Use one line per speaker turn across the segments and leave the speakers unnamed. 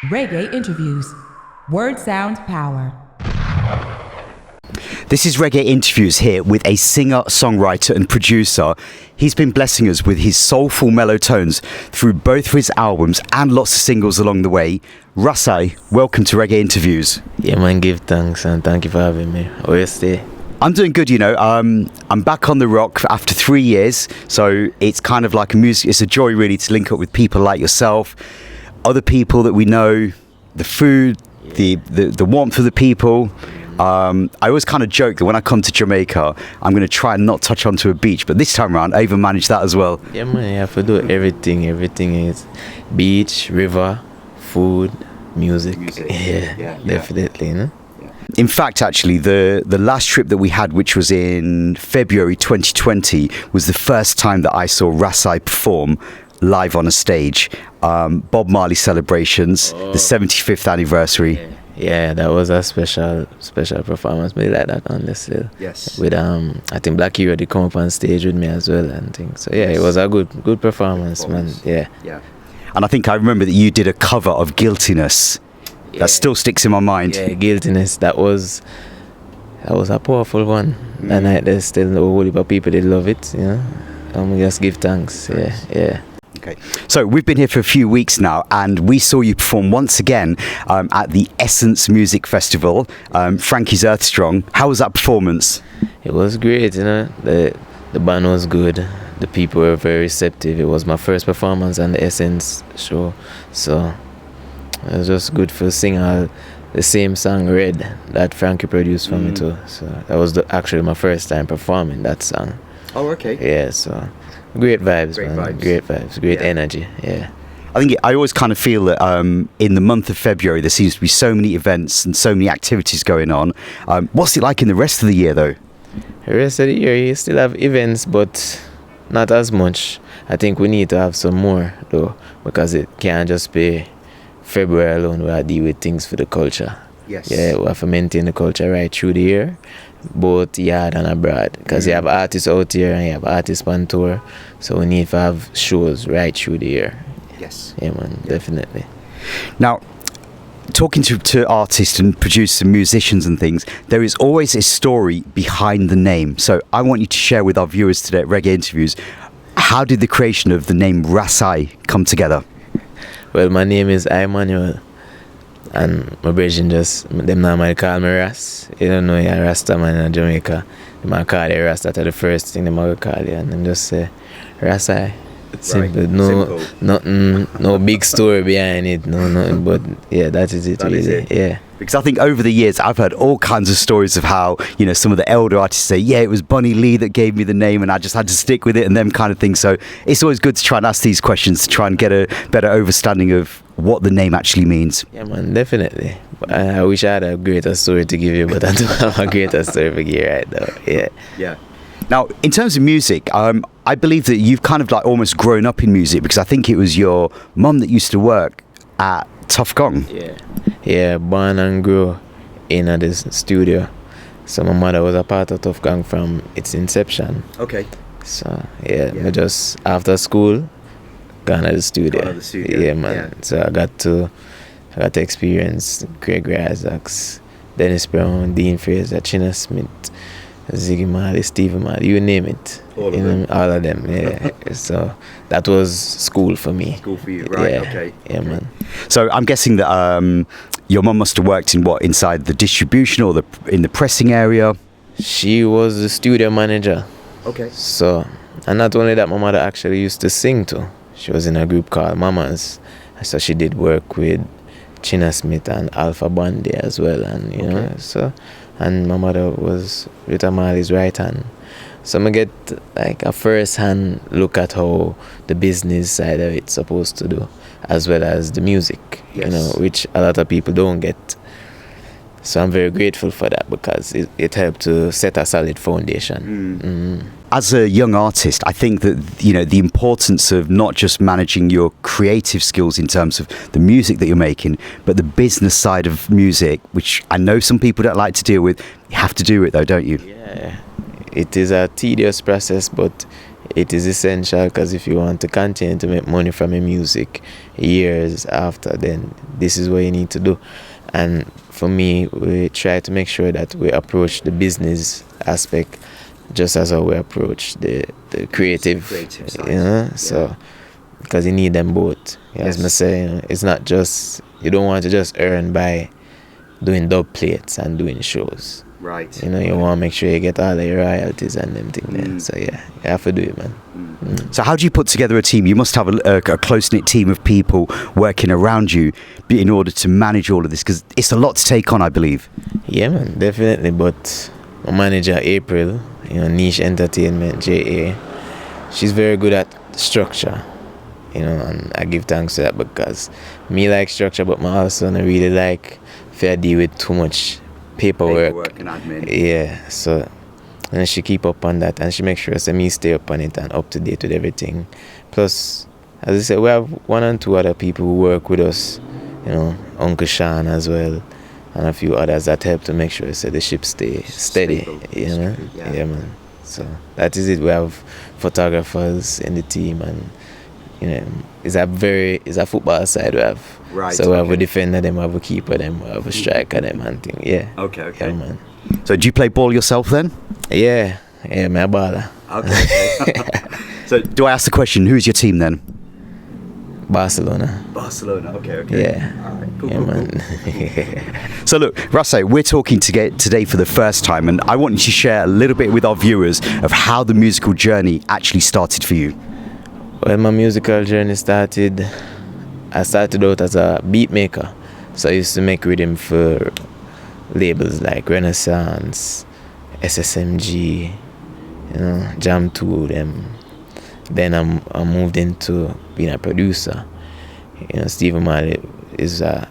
Reggae Interviews. Word Sound Power.
This is Reggae Interviews here with a singer, songwriter and producer. He's been blessing us with his soulful mellow tones through both of his albums and lots of singles along the way. Ras-I, welcome to Reggae Interviews.
Yeah man, give thanks and thank you for having me. How you stay?
I'm doing good, you know. I'm back on the rock after 3 years, so it's kind of like it's a joy really to link up with people like yourself, other people that we know, the food, the warmth of the people. I always kind of joke that when I come to Jamaica, I'm going to try and not touch onto a beach, but this time around, I even managed that as well.
Yeah man, you have to do everything. Everything is beach, river, food, music. Yeah, definitely, you know?
In fact, actually, the last trip that we had, which was in February 2020, was the first time that I saw RasI perform live on a stage. Bob Marley celebrations, the 75th anniversary.
Yeah, that was a special performance. Me like that, honestly.
Yes.
With I think Black Hero did come up on stage with me as well and things. So yeah, it was a good performance, man. Yeah.
And I think I remember that you did a cover of Guiltiness. Yeah. That still sticks in my mind.
Yeah, Guiltiness. That was a powerful one. That night, there's still a whole heap of people that love it. You know, we just give thanks. Yeah.
Okay, so we've been here for a few weeks now, and we saw you perform once again at the Essence Music Festival, Frankie's Earthstrong. How was that performance?
It was great, you know. The band was good. The people were very receptive. It was my first performance on the Essence show, so it was just good for singing the same song, Red, that Frankie produced for me too. So that was actually my first time performing that song.
Oh, okay.
Yeah, so great vibes, man. Great vibes, great energy. Yeah.
I think I always kind of feel that in the month of February there seems to be so many events and so many activities going on. What's it like in the rest of the year, though?
The rest of the year you still have events, but not as much. I think we need to have some more, though, because it can't just be February alone where I deal with things for the culture.
Yes.
Yeah, we have to maintain the culture right through the year, both yard and abroad, because you have artists out here and you have artists on tour, so we need to have shows right through the year.
Yes.
Yeah man, definitely.
Now, talking to artists and producers and musicians and things, there is always a story behind the name. So I want you to share with our viewers today at Reggae Interviews, how did the creation of the name RasI come together?
Well, my name is Immanuel, and my brethren them normally call me Ras. You don't know you're a Rasta man in Jamaica. They might call you Rasta, that's the first thing they might call you, and them just say RasI. Simple.
Right.
Nothing, no big story behind it, nothing, but yeah, that is it.
That
really.
is it.
Yeah.
Because I think over the years I've heard all kinds of stories of how, you know, some of the elder artists say, yeah, it was Bunny Lee that gave me the name and I just had to stick with it and them kind of things. So it's always good to try and ask these questions to try and get a better understanding of what the name actually means.
Yeah man, definitely. I wish I had a greater story to give you, but I don't have a greater story for you right now.
Yeah. Now, in terms of music, I believe that you've kind of like almost grown up in music, because I think it was your mum that used to work at Tuff Gong.
Yeah, born and grew in this studio. So my mother was a part of Tuff Gong from its inception.
Okay.
So I just after school gone to the studio. Yeah man. Yeah. So I got to experience Craig Isaacs, Dennis Brown, Dean Fraser, China Smith, Ziggy Marley, Stevie Marley, you name it. All of them, yeah. So that was school for me.
School for you, right?
Yeah,
okay.
Yeah, man.
So I'm guessing that your mum must have worked inside the distribution or in the pressing area?
She was the studio manager.
Okay.
So, and not only that, my mother actually used to sing too. She was in a group called Mamas. So she did work with China Smith and Alpha Bundy as well, and you know, so. And my mother was Rita Marley's right hand. So I get like a first hand look at how the business side of it's supposed to do, as well as the music, you know, which a lot of people don't get. So I'm very grateful for that, because it helped to set a solid foundation.
As a young artist, I think that, you know, the importance of not just managing your creative skills in terms of the music that you're making, but the business side of music, which I know some people don't like to deal with. You have to do it though, don't you?
Yeah, it is a tedious process, but it is essential, because if you want to continue to make money from your music years after, then this is what you need to do. And for me, we try to make sure that we approach the business aspect just as how we approach the creative
side.
you know. So because you need them both. As I say, you know, it's not just, you don't want to just earn by doing dub plates and doing shows.
Right.
You know, you want to make sure you get all the royalties and them things there. So yeah, you have to do it, man.
So how do you put together a team? You must have a close-knit team of people working around you in order to manage all of this, because it's a lot to take on, I believe.
Yeah, man, definitely. But my manager, April, you know, Niche Entertainment, JA, she's very good at structure, you know, and I give thanks to that, because me like structure, but my also I really like fair deal with too much paperwork
and admin.
Yeah, so and she keep up on that, and she makes sure that me stay up on it and up to date with everything. Plus, as I said, we have 1 and 2 other people who work with us, you know, Uncle Sean as well, and a few others that help to make sure that the ship stay steady. You know, yeah, man. So that is it. We have photographers in the team, and you know, it's a football side we have.
Right.
So we have a defender, them, we have a keeper, them, we have a striker, them, and thing. Yeah.
Okay.
Yeah, man.
So do you play ball yourself then?
Yeah, my baller.
Okay. So do I ask the question, who's your team then?
Barcelona.
Okay.
Yeah.
All right.
Yeah, man.
So look, Ras-I, we're talking today for the first time, and I want you to share a little bit with our viewers of how the musical journey actually started for you.
Well, my musical journey started, I started out as a beat maker. So I used to make rhythm for labels like Renaissance, SSMG, you know, Jam 2, them. Then I moved into being a producer. You know, Stephen Marley is a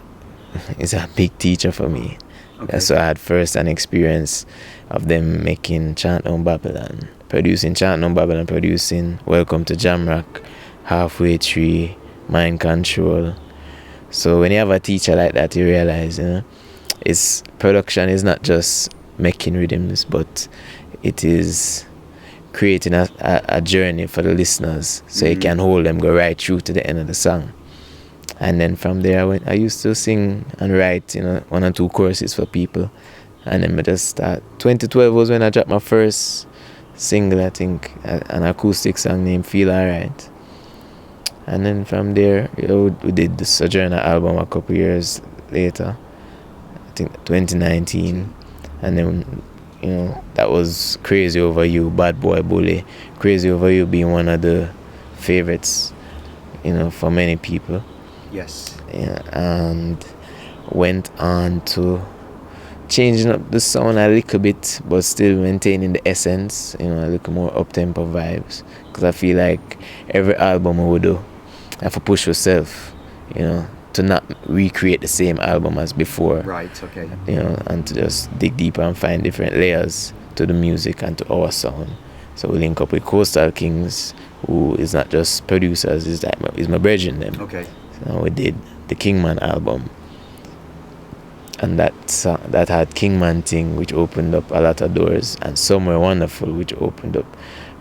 big teacher for me. Okay. That's why I had first-hand experience of them making Chant on Babylon, producing Chant on Babylon, producing Welcome to Jamrock, Halfway Tree, Mind Control. So when you have a teacher like that, you realize, you know, production is not just making rhythms, but it is creating a journey for the listeners, so you can hold them, go right through to the end of the song. And then from there, I used to sing and write, you know, 1 or 2 choruses for people. And then I just start. 2012 was when I dropped my first single, I think, an acoustic song named Feel Alright. And then from there, you know, we did the Tsojourna album a couple years later, I think 2019. And then, you know, that was Crazy Over You, Bad Boy Bully. Crazy Over You being one of the favorites, you know, for many people.
Yes.
Yeah, and went on to changing up the sound a little bit, but still maintaining the essence, you know, a little more up-tempo vibes. Because I feel like every album I would do, I have to push yourself, you know, to not recreate the same album as before.
Right, okay.
You know, and to just dig deeper and find different layers to the music and to our sound. So we link up with Coastal Kings, who is not just producers, is my brethren them.
Okay.
So we did the Kingman album, and that had Kingman Ting, which opened up a lot of doors, and Somewhere Wonderful, which opened up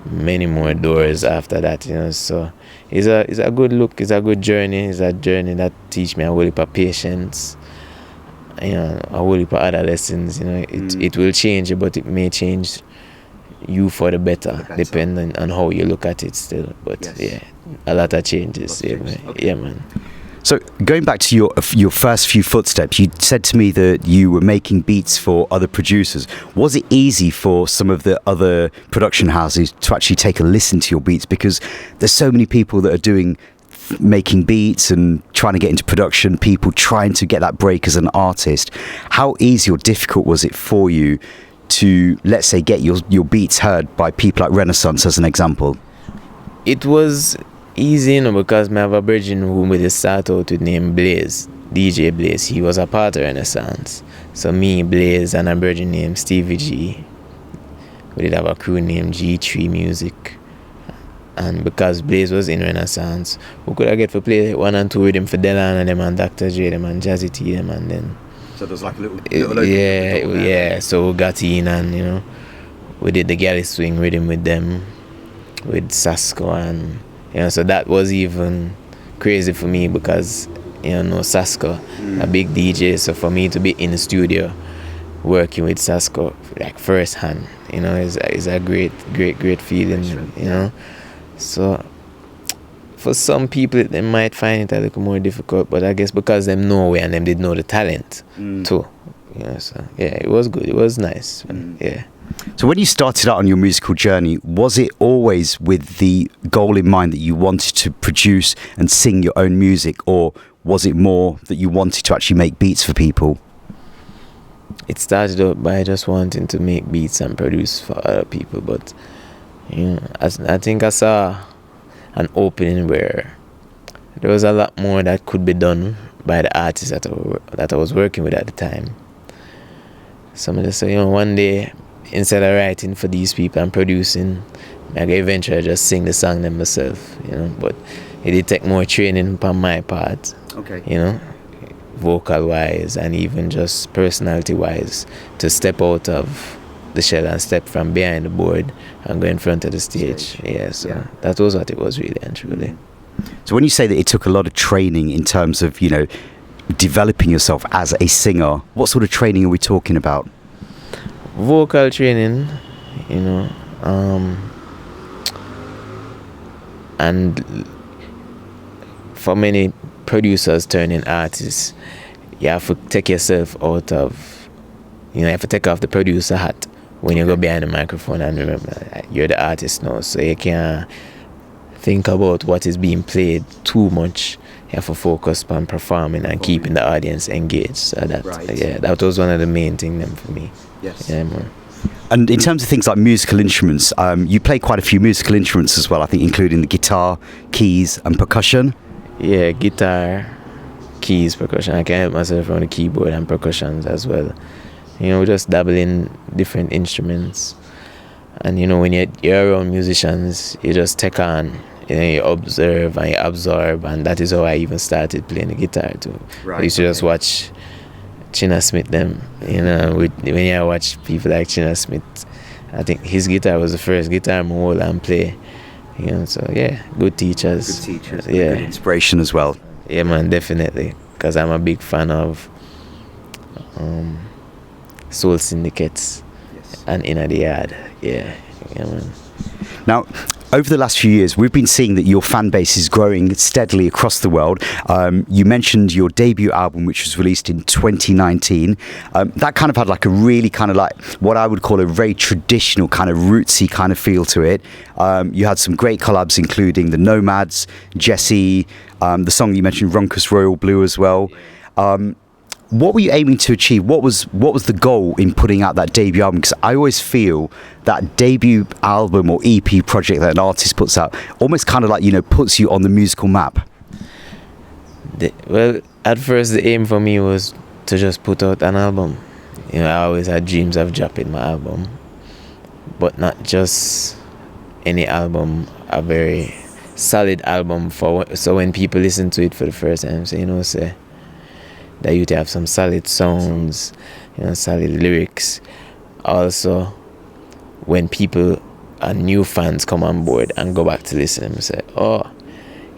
many more doors after that, you know. So it's a good look, it's a good journey, it's a journey that teach me a whole heap of patience, you know, a whole heap of other lessons, you know. It will change you, but it may change you for the better, depending on how you look at it still. But yes, yeah, a lot of changes. Yeah, man. Okay. Yeah, man.
So going back to your first few footsteps, you said to me that you were making beats for other producers. Was it easy for some of the other production houses to actually take a listen to your beats? Because there's so many people that are making beats and trying to get into production, people trying to get that break as an artist. How easy or difficult was it for you to, let's say, get your beats heard by people like Renaissance as an example?
It was easy, you know, because I have a brethren who we start out with named Blaze, DJ Blaze. He was a part of Renaissance. So me, Blaze, and a brethren named Stevie G. We did have a crew named G3 Music. And because Blaze was in Renaissance, we could have get to play 1 and 2 with him for Delan and them and Dr. J them and Jazzy T them, and then
so there's like a little
yeah. So we got in, and you know, we did the Galley Swing rhythm with them. with Sasko, and so that was even crazy for me because no Sasko, a big DJ. So for me to be in the studio working with Sasko like first hand, is a great feeling. So for some people they might find it a little more difficult, but I guess because them know we and them did know the talent too. So it was good. It was nice. Yeah.
So when you started out on your musical journey, was it always with the goal in mind that you wanted to produce and sing your own music, or was it more that you wanted to actually make beats for people?
It started out by just wanting to make beats and produce for other people, but I think I saw an opening where there was a lot more that could be done by the artists that I was working with at the time. Somebody said, one day, instead of writing for these people and producing, I could eventually just sing the song them myself, but it did take more training on my part, vocal wise and even just personality wise, to step out of the shell and step from behind the board and go in front of the stage. That was what it was really and truly.
So when you say that it took a lot of training in terms of developing yourself as a singer, what sort of training are we talking about?
Vocal training, and for many producers turning artists, you have to take yourself out of, you have to take off the producer hat when you go behind the microphone, and remember you're the artist now, so you can't think about what is being played too much. You have to focus on performing and keeping the audience engaged. So that was one of the main things for me.
Yes.
Yeah, man.
And in terms of things like musical instruments, you play quite a few musical instruments as well, I think, including the guitar, keys, and percussion.
Yeah, guitar, keys, percussion. I can help myself on the keyboard and percussions as well. We just dabble in different instruments. And when you're around musicians, you just take on, you observe and you absorb, and that is how I even started playing the guitar too. I used to just watch China Smith them, when I watch people like China Smith, I think his guitar was the first guitar I hold and play. So good teachers.
Good inspiration as well.
Yeah, man, definitely. Because I'm a big fan of soul syndicates and Inna the Yard. Yeah, man.
Now, over the last few years, we've been seeing that your fan base is growing steadily across the world. You mentioned your debut album, which was released in 2019. That kind of had like a really kind of like what I would call a very traditional kind of rootsy kind of feel to it. You had some great collabs, including the Nomads, Jesse, the song you mentioned, Ronkus Royal Blue as well. What were you aiming to achieve? What was the goal in putting out that debut album? Because I always feel that debut album or EP project that an artist puts out almost kind of like, puts you on the musical map.
Well, at first the aim for me was to just put out an album. I always had dreams of dropping my album, but not just any album, a very solid album so when people listen to it for the first time, say that you have some solid sounds, solid lyrics. Also, when people and new fans come on board and go back to listen and say,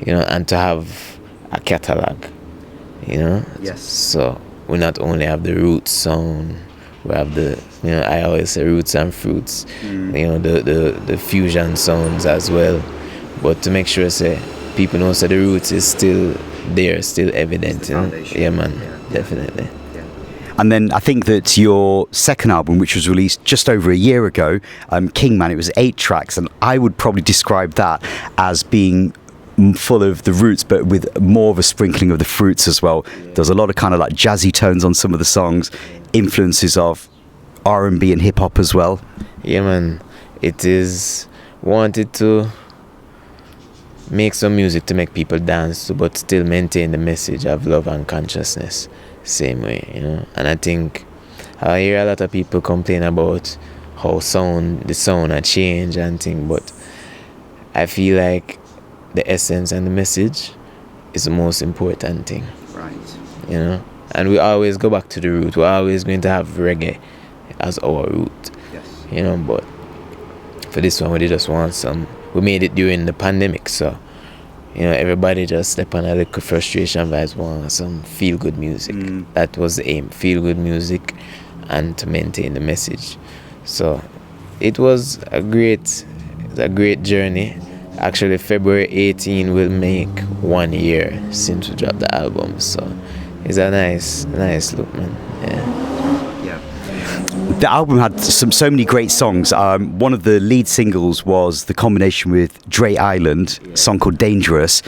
and to have a catalog,
Yes.
So we not only have the roots sound, we have the, I always say roots and fruits, the fusion sounds as well. But to make sure, people know the roots is still there, still evident. Yeah, man, definitely.
And then I think that your second album, which was released just over a year ago, Kingman, it was 8 tracks, and I would probably describe that as being full of the roots, but with more of a sprinkling of the fruits as well. There's a lot of kind of like jazzy tones on some of the songs, influences of R&B and hip hop as well.
Yeah, man. It is wanted to make some music to make people dance, but still maintain the message of love and consciousness. Same way, And I think I hear a lot of people complain about how the sound had changed and thing, but I feel like the essence and the message is the most important thing.
Right.
And we always go back to the root. We're always going to have reggae as our root.
Yes.
But for this one, we we made it during the pandemic, so everybody just step on a little frustration vibes, want some feel good music. That was the aim, feel good music, and to maintain the message. So it was a great journey. Actually, February 18 will make 1 year since we dropped the album, so it's a nice look, man.
The album had so many great songs. One of the lead singles was the combination with Dre Island, a song called Dangerous.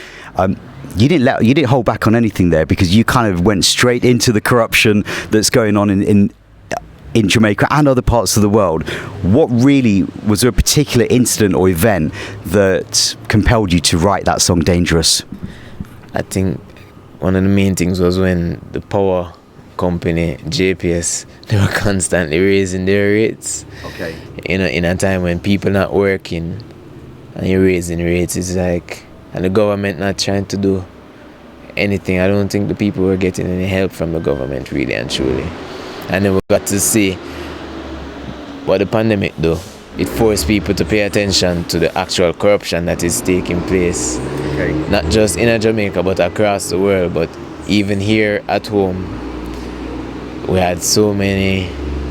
You didn't hold back on anything there, because you kind of went straight into the corruption that's going on in Jamaica and other parts of the world. What really was there a particular incident or event that compelled you to write that song Dangerous? I
think one of the main things was when the power company JPS, they were constantly raising their rates. Okay. In a time when people not working and you're raising rates, it's like, and the government not trying to do anything. I don't think the people were getting any help from the government, really and truly. And then we got to see what the pandemic do. It forced people to pay attention to the actual corruption that is taking place. Okay. Not just in Jamaica, but across the world. But even here at home, we had so many,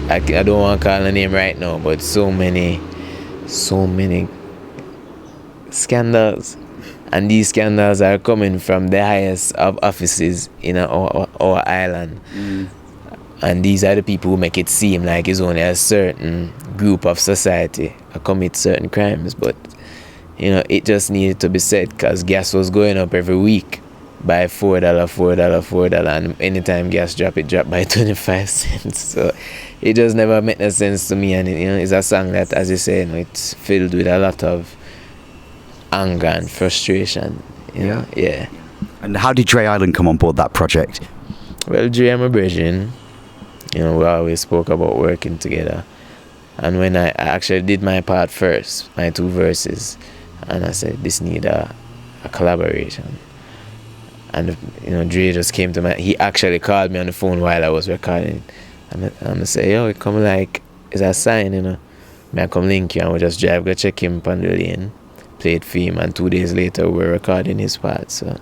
I don't want to call the name right now, but so many scandals. And these scandals are coming from the highest of offices in our island. And these are the people who make it seem like it's only a certain group of society who commit certain crimes. But, it just needed to be said, because gas was going up every week by $4, and anytime gas drop, it dropped by 25 cents. So it just never made no sense to me. And, it's a song that, as you say, it's filled with a lot of anger and frustration. Yeah.
And how did Dre Island come on board that project?
Well, Dre, I'm a brethren. We always spoke about working together. And when I actually did my part first, my 2 verses, and I said, this need a collaboration. And, Dre just came to he actually called me on the phone while I was recording. And I say, yo, it come like, it's a sign, I come link you, and we just drive, go check him on the lane, play it for him, and 2 days later we're recording his part. So,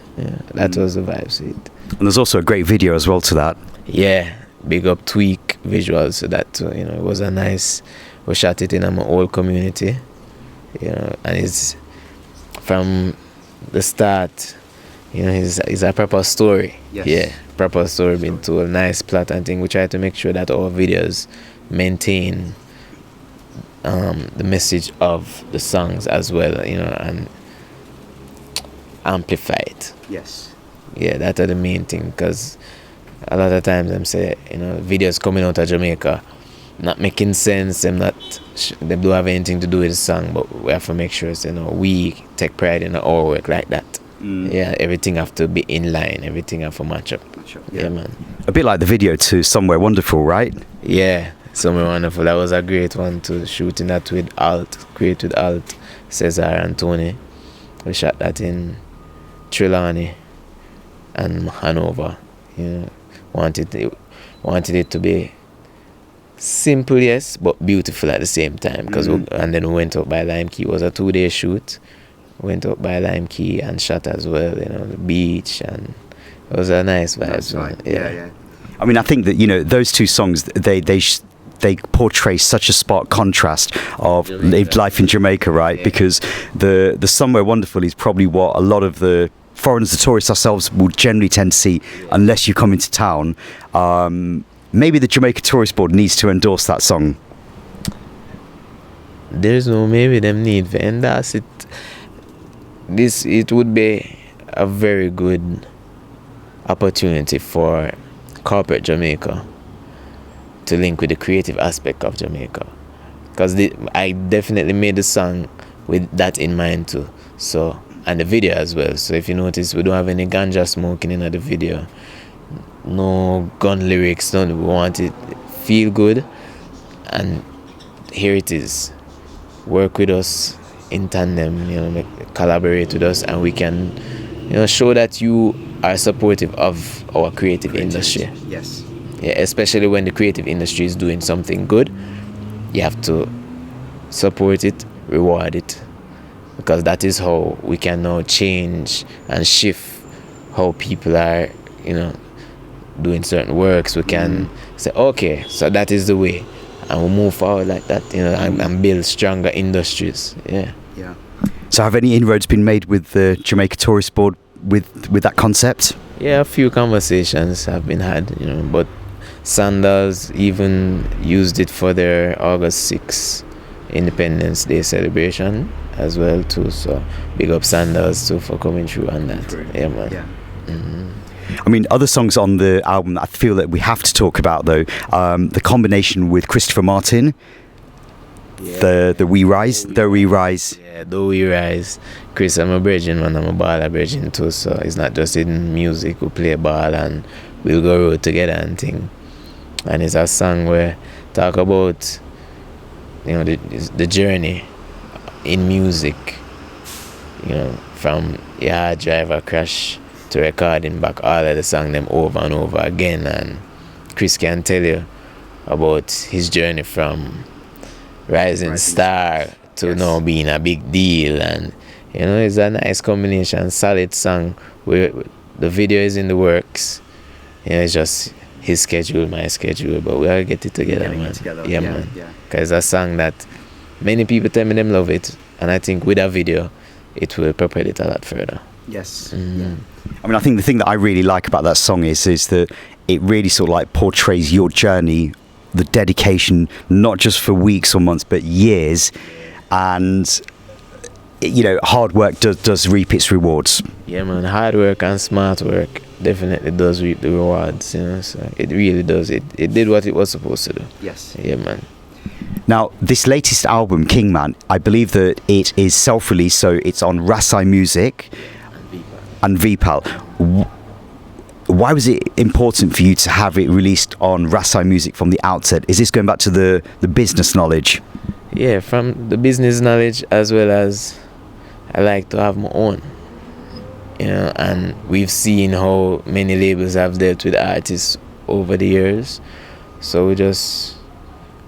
that was the vibe, sweet.
And there's also a great video as well to that.
Yeah. Big up Tweak visuals to that too. It was a nice, we shot it in my old community, and it's from the start, it's a proper story. Yes. Yeah, proper story being told, nice plot and thing. We try to make sure that our videos maintain the message of the songs as well, and amplify it. Yes. Yeah, that's the main thing, because a lot of times them say, videos coming out of Jamaica not making sense, they don't have anything to do with the song, but we have to make sure, we take pride in our work like that. Yeah, everything have to be in line, everything have to match up. Yeah, man.
A bit like the video to Somewhere Wonderful, right?
Yeah, Somewhere Wonderful. That was a great one to shooting that with create with Alt, Cesar and Tony. We shot that in Trelawney and Hanover. Wanted it to be simple, yes, but beautiful at the same time. And then we went up by Lime Key. It was a 2-day shoot. Went up by Lime Key and shot as well, the beach, and it was a nice vibe.
That's right. Yeah. I mean, I think that those 2 songs, they portray such a stark contrast of lived life in Jamaica, right? Yeah. Because the Somewhere Wonderful is probably what a lot of the foreigners, the tourists ourselves, will generally tend to see unless you come into town. Maybe the Jamaica Tourist Board needs to endorse that song.
There's no maybe them need to endorse it. It would be a very good opportunity for corporate Jamaica to link with the creative aspect of Jamaica, because I definitely made the song with that in mind too. So, and the video as well. So if you notice, we don't have any ganja smoking in the video, no gun lyrics, we want it feel good, and here it is. Work with us in tandem, collaborate with us, and we can, show that you are supportive of our creative industry.
Yes.
Yeah, especially when the creative industry is doing something good, you have to support it, reward it, because that is how we can now change and shift how people are, doing certain works. We can say, okay, so that is the way, and we move forward like that, and build stronger industries. Yeah.
So have any inroads been made with the Jamaica Tourist Board with that concept?
Yeah, a few conversations have been had, but Sandals even used it for their August 6th Independence Day celebration as well too. So big up Sandals too for coming through on that. Yeah, man.
Yeah. I mean, other songs on the album that I feel that we have to talk about, though, the combination with Christopher Martin, the We Rise, the We Rise.
Yeah, the We Rise. Chris, I'm a virgin, man. I'm a baller virgin too. So it's not just in music. We play ball and we'll go road together and thing. And it's a song where talk about, the journey in music. From hard driver crash to recording back all of the song them over and over again, and Chris can tell you about his journey from rising star to now being a big deal, and it's a nice combination, solid song where the video is in the works. It's just his schedule, my schedule, but we all get it together, man. Yeah, man. Because it's a song that many people tell me them love it, and I think with a video it will propel it a lot further.
Yes. I mean, I think the thing that I really like about that song is that it really sort of like portrays your journey, the dedication, not just for weeks or months, but years. And, hard work does reap its rewards.
Yeah, man. Hard work and smart work definitely does reap the rewards, so it really does. It did what it was supposed to do.
Yes.
Yeah, man.
Now, this latest album, Kingman, I believe that it is self-released, so it's on Ras-I Musique and VPAL. Why was it important for you to have it released on Ras-I Musique from the outset? Is this going back to the business knowledge?
Yeah, from the business knowledge, as well as I like to have my own. And we've seen how many labels have dealt with artists over the years. So we just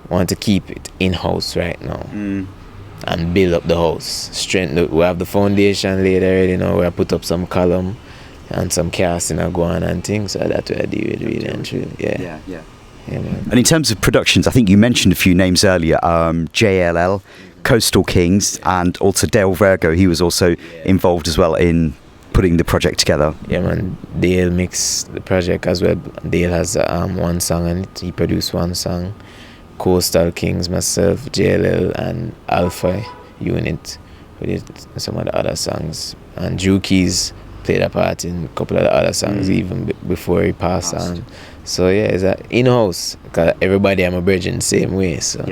want to keep it in-house right now and build up the house. We have the foundation laid already now, where I put up some column and some casting are going and things, so that's what I do with really and truly. Yeah, man.
And in terms of productions, I think you mentioned a few names earlier, JLL, Coastal Kings, and also Dale Virgo. He was also involved as well in putting the project together. Yeah,
man. Dale mixed the project as well. Dale has one song on it. He produced one song. Coastal Kings, myself, JLL, and Alpha Unit with some of the other songs. And Drew Keys played a part in a couple of the other songs even before he passed on. So yeah, it's in-house, because everybody I'm a virgin same way. So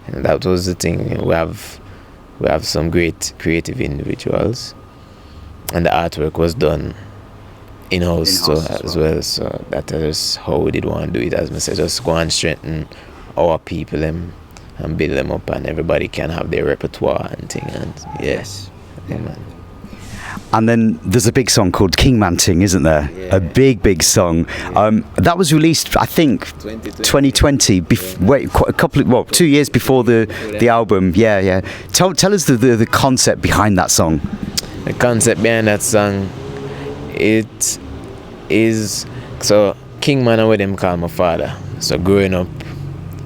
and that was the thing. We have some great creative individuals, and the artwork was done in-house as well. So that is how we did want to do it. As I said, just go and strengthen our people and build them up, and everybody can have their repertoire and thing. And yeah, man.
And then there's a big song called Kingman Ting, isn't there? A big song. That was released, I think, 2020. 2 years before the album. Yeah. Tell us the concept behind that song.
The concept behind that song, it is, so Kingman and what them call my father. So growing up,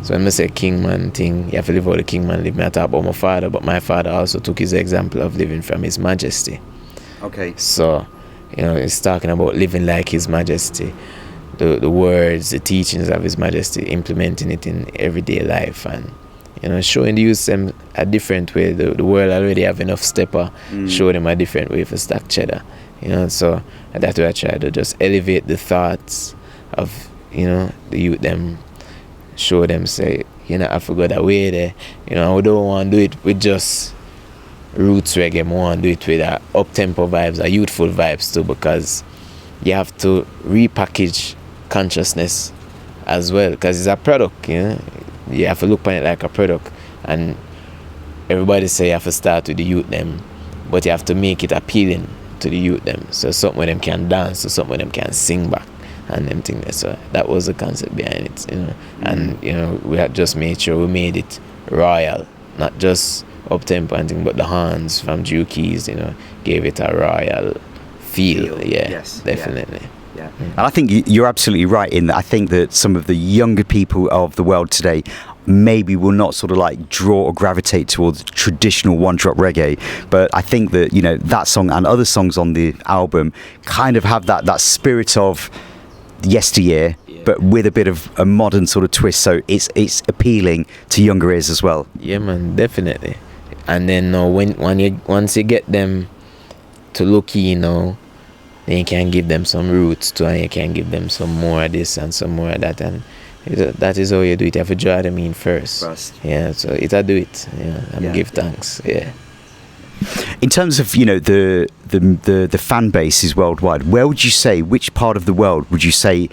so when I say Kingman Ting, you have to live out the Kingman live. I talk about my father, but my father also took his example of living from His Majesty.
Okay.
So, it's talking about living like His Majesty, the words, the teachings of His Majesty, implementing it in everyday life, and showing the youth them a different way. The world already have enough stepper, show them a different way for stack cheddar. So that's why I try to just elevate the thoughts of the youth them, show them, say, I forgot that way there. We don't want to do it with just roots reggae. We want to do it with up-tempo vibes, youthful vibes too, because you have to repackage consciousness as well, because it's a product. You have to look on it like a product, and everybody say you have to start with the youth them, but you have to make it appealing to the youth them, so something where them can dance, so something where them can sing back and them things there. So that was the concept behind it, and we had just made sure we made it royal, not just up tempo and thing, but the horns from Drew Keys, you know, gave it a royal feel. Yeah,
yes,
definitely.
Yeah. And I think you're absolutely right in that. I think that some of the younger people of the world today maybe will not sort of like draw or gravitate towards traditional one-drop reggae, but I think that, you know, that song and other songs on the album kind of have that spirit of yesteryear, but with a bit of a modern sort of twist, so it's appealing to younger ears as well.
Yeah, man, definitely. And then once you get them to look, you know, then you can give them some roots too, and you can give them some more of this and some more of that, and that is how you do it. You have to draw them in first. Yeah, so it'll do it. Yeah, and give thanks. Yeah.
In terms of, you know, the fan base is worldwide, where would you say, which part of the world would you say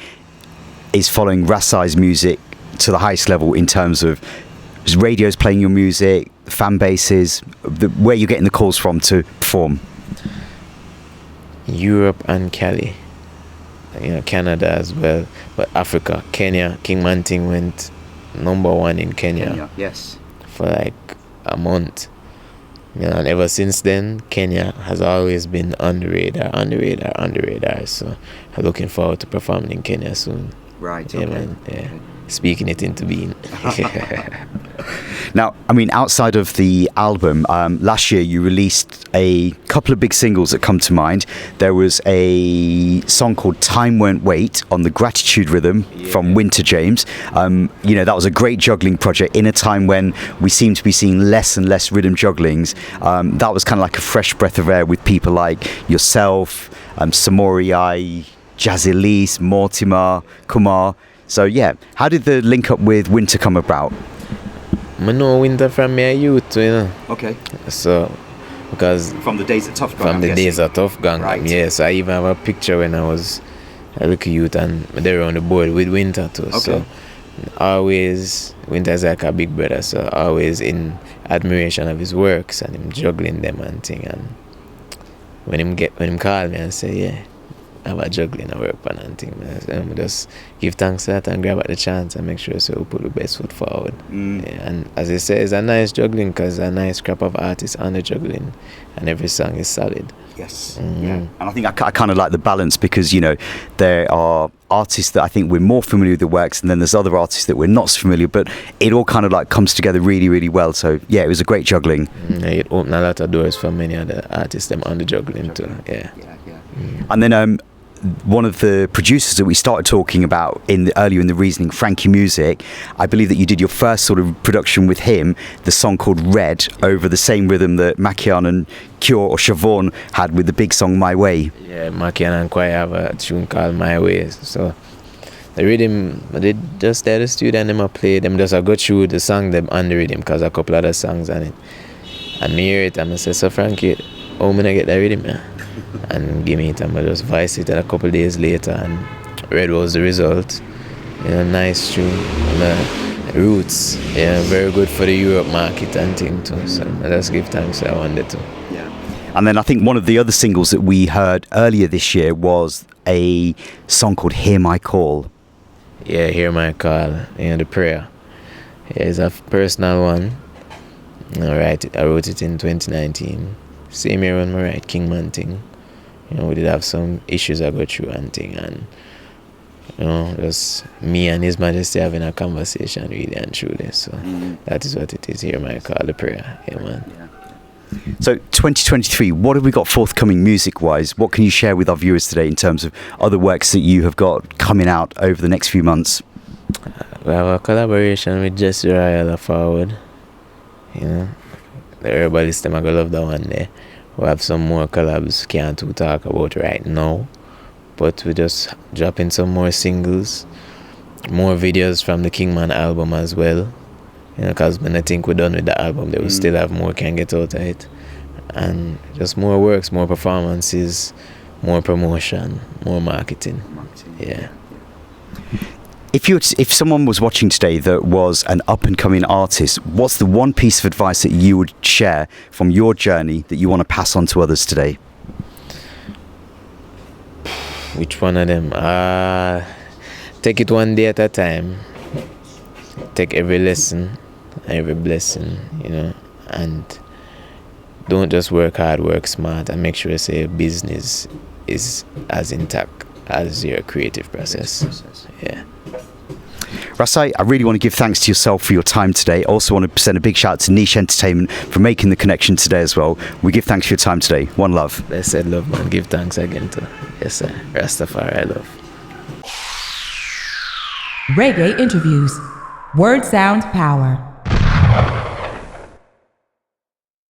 is following Ras-I's music to the highest level in terms of radios playing your music, fan bases, where you're getting the calls from to perform?
Europe and Cali, you know, Canada as well, but Africa, Kenya, Kingman Ting went #1 in Kenya. Yes. For like a month. You know, and ever since then, Kenya has always been on the radar. So I'm looking forward to performing in Kenya soon.
Right.
Yeah, man. Yeah. Okay. Speaking it into being.
Now, I mean, outside of the album, last year you released a couple of big singles that come to mind. There was a song called Time Won't Wait on the Gratitude rhythm from Winter James. You know, that was a great juggling project in a time when we seem to be seeing less and less rhythm jugglings. That was kind of like a fresh breath of air with people like yourself, Samori, Jazzy Elise, Mortimer, Kumar. So yeah, how did the link up with Winter come about?
I know Winter from my youth, you know.
Okay.
So, because
from the days at Tuff Gong.
From the days at Tuff Gong, right. Yeah. So I even have a picture when I was a little youth and they were on the board with Winter too. Okay. So always Winter is like a big brother. So always in admiration of his works and him juggling them and thing. And when him call me and say, yeah, about juggling and work and thing, man. Just give thanks to that and grab at the chance and make sure so we put the best foot forward. Yeah, and as I say, it's a nice juggling because a nice crop of artists on the juggling and every song is solid.
Yes. Yeah. And I think I kind of like the balance because, you know, there are artists that I think we're more familiar with the works and then there's other artists that we're not so familiar, but it all kind of like comes together really, really well. So yeah, it was a great juggling.
It opened a lot of doors for many other artists them on the juggling too. Yeah.
And then one of the producers that we started talking about earlier in the reasoning, Frankie Musique, I believe that you did your first sort of production with him, the song called Red, over the same rhythm that Makian and Cure or Siobhan had with the big song My Way.
Yeah, Makian and Kwai have a tune called My Way. So the rhythm, they just there the studio and them play them just go through the song them on the rhythm because a couple other songs on it. And me hear it and I say, so Frankie, how am I get that rhythm, man? And give me it and I just voice it, and a couple of days later and Red was the result. You know, nice tune. And, roots, yeah, very good for the Europe market and thing too. So I just give thanks I wanted to.
Yeah. And then I think one of the other singles that we heard earlier this year was a song called Hear My Call.
Yeah, Hear My Call, you know, the prayer. Yeah, it's a personal one. I wrote it in 2019. Same year when I write Kingman Ting. You know, we did have some issues I go through and thing, and you know, just me and His Majesty having a conversation really and truly. So that is what it is. Hear My Call, the prayer. Yeah, man.
Yeah. So 2023, what have we got forthcoming music-wise? What can you share with our viewers today in terms of other works that you have got coming out over the next few months?
We have a collaboration with JaRIA forward. You know, the herbalist them I gonna love that one there. We have some more collabs can't talk about right now, but we're just dropping some more singles, more videos from the Kingman album as well. You know, because when I think we're done with the album, they will still have more can get out of it, and just more works, more performances, more promotion, more marketing. Yeah.
If someone was watching today that was an up-and-coming artist, what's the one piece of advice that you would share from your journey that you want to pass on to others today?
Which one of them? Take it one day at a time. Take every lesson, every blessing, you know, and don't just work hard, work smart, and make sure you say your business is as intact as your creative process. Yeah.
RasI, I really want to give thanks to yourself for your time today. Also want to send a big shout out to Niche Entertainment for making the connection today as well. We give thanks for your time today. One love.
Blessed love, man. Give thanks again to, yes sir, Rastafari love.
Reggae interviews. Word sound power.